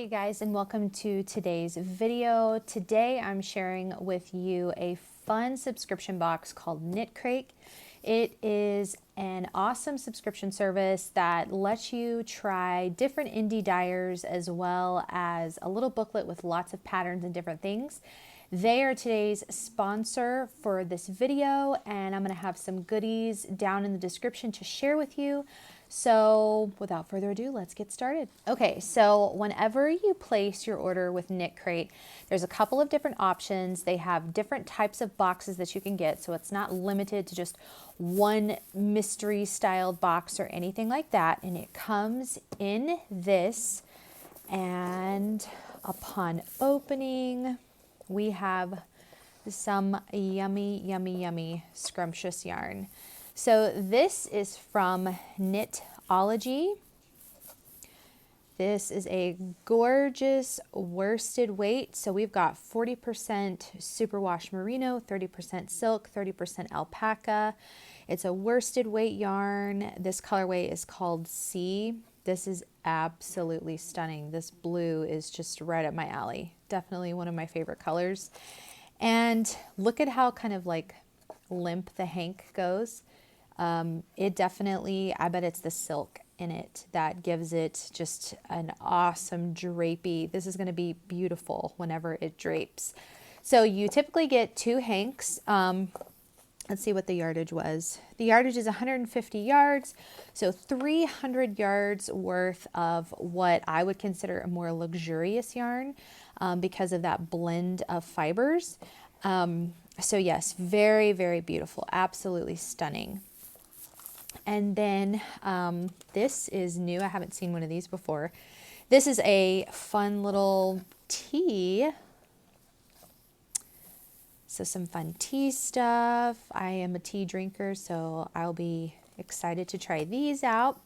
Guys, and welcome to today's video. Today I'm sharing with you a fun subscription box called Knitcrate. It is an awesome subscription service that lets you try different indie dyers as well as a little booklet with lots of patterns and different things. They are today's sponsor for this video, and I'm going to have some goodies down in the description to share with you. So without further ado, let's get started. Okay, so whenever you place your order with Knitcrate, there's a couple of different options. They have different types of boxes that you can get, so it's not limited to just one mystery styled box or anything like that. And it comes in this, and upon opening, we have some yummy scrumptious yarn. So this is from Knitology. This is a gorgeous worsted weight. So we've got 40% superwash merino, 30% silk, 30% alpaca. It's a worsted weight yarn. This colorway is called C. This is absolutely stunning. This blue is just right up my alley. Definitely one of my favorite colors. And look at how kind of like limp the hank goes. It definitely, I bet it's the silk in it that gives it just an awesome drapey. This is going to be beautiful whenever it drapes. So you typically get 2 hanks. Let's see what the yardage was. The yardage is 150 yards. So 300 yards worth of what I would consider a more luxurious yarn because of that blend of fibers. So yes, very beautiful. Absolutely stunning. And then this is new. I haven't seen one of these before. This is a fun little tea. So some fun tea stuff. I am a tea drinker, so I'll be excited to try these out.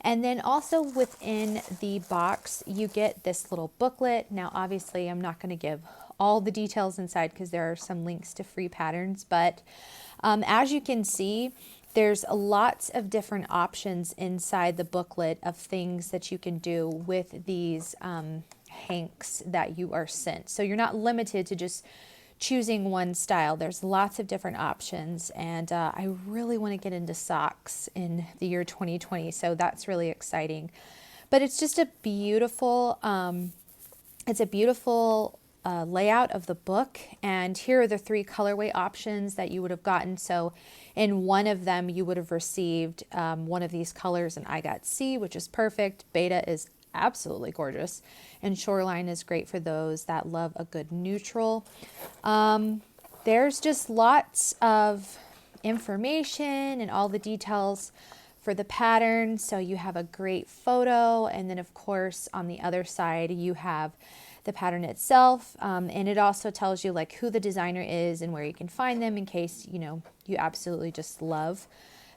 And then also within the box, you get this little booklet. Now, obviously, I'm not going to give all the details inside because there are some links to free patterns. But as you can see, there's lots of different options inside the booklet of things that you can do with these hanks that you are sent. So you're not limited to just choosing one style. There's lots of different options, and I really want to get into socks in the year 2020, so that's really exciting. But it's just a beautiful, layout of the book, and here are the 3 colorway options that you would have gotten. So in one of them, you would have received one of these colors, and I got C, which is perfect. Beta is absolutely gorgeous, and Shoreline is great for those that love a good neutral. There's just lots of information and all the details for the pattern. So you have a great photo, and then of course on the other side you have the pattern itself, and it also tells you like who the designer is and where you can find them in case you absolutely just love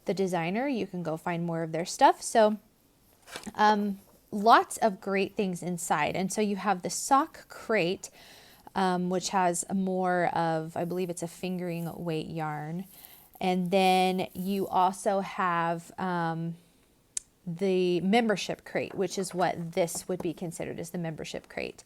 the designer. You can go find more of their stuff. So lots of great things inside. And so you have the sock crate, which has more of, I believe it's a fingering weight yarn. And then you also have the membership crate, which is what this would be considered as the membership crate.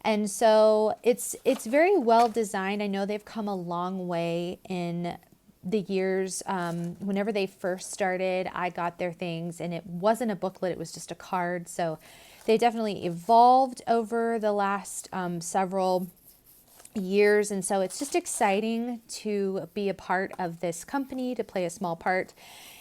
And so it's very well designed. I know they've come a long way in the years. Whenever they first started, I got their things and it wasn't a booklet, it was just a card. So they definitely evolved over the last several years. And so it's just exciting to be a part of this company, to play a small part.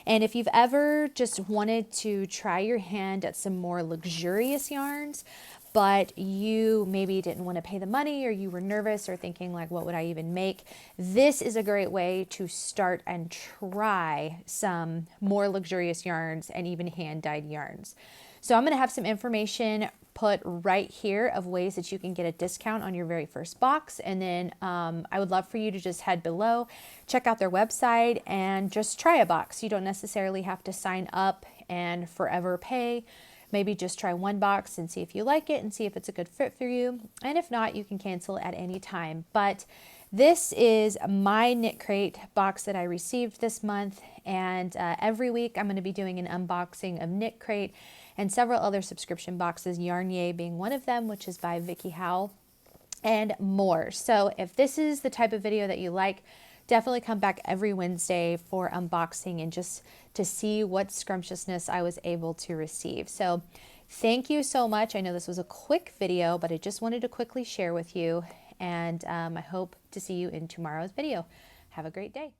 And if you've ever just wanted to try your hand at some more luxurious yarns, but you maybe didn't want to pay the money, or you were nervous or thinking like, what would I even make? This is a great way to start and try some more luxurious yarns and even hand-dyed yarns. So I'm going to have some information put right here of ways that you can get a discount on your very first box. And then I would love for you to just head below, check out their website, and just try a box. You don't necessarily have to sign up and forever pay. Maybe just try one box and see if you like it and see if it's a good fit for you. And if not, you can cancel at any time. But This is my Knitcrate box that I received this month, and every week I'm going to be doing an unboxing of Knitcrate and several other subscription boxes, Yarnier being one of them, which is by Vicky Howe, and more. So if this is the type of video that you like, definitely come back every Wednesday for unboxing and just to see what scrumptiousness I was able to receive. So thank you so much. I know this was a quick video, but I just wanted to quickly share with you, and I hope to see you in tomorrow's video. Have a great day.